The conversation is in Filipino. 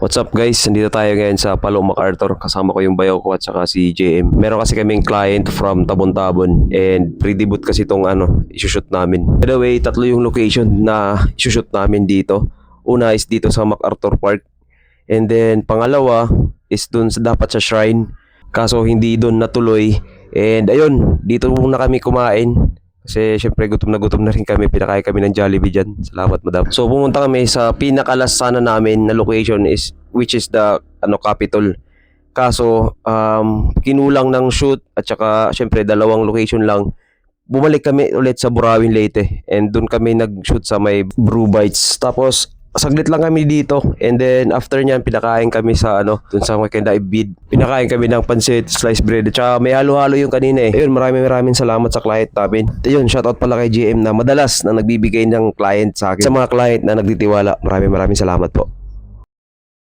What's up guys? Nandito tayo ngayon sa Palo MacArthur. Kasama ko yung bayaw ko at saka si JM. Meron kasi kaming client from Tabon-Tabon and pre-debut kasi itong isushoot namin. By the way, tatlo yung location na isushoot namin dito. Una is dito sa MacArthur Park. And then pangalawa is dun sa dapat sa shrine. Kaso hindi dun natuloy. And ayun, dito muna kami kumain. Kasi syempre gutom na rin kami. Pinakain kami ng Jollibee dyan. Salamat madam. So pumunta kami sa pinakalas sana namin na location is which is the Capitol. Kaso kinulang ng shoot at saka syempre dalawang location lang. Bumalik kami ulit sa Burawin Leyte and doon kami nag-shoot sa may Brew Bites. Tapos saglit lang kami dito and then after nyan pinakain kami sa dun sa Makenda Ibid. Pinakain kami ng pansit, sliced bread at saka may halo-halo yung kanina eh. Ayun, maraming salamat sa client namin. Ayun, shoutout pala kay GM na madalas na nagbibigay ng client sa akin. Sa mga client na nagtitiwala, maraming salamat po.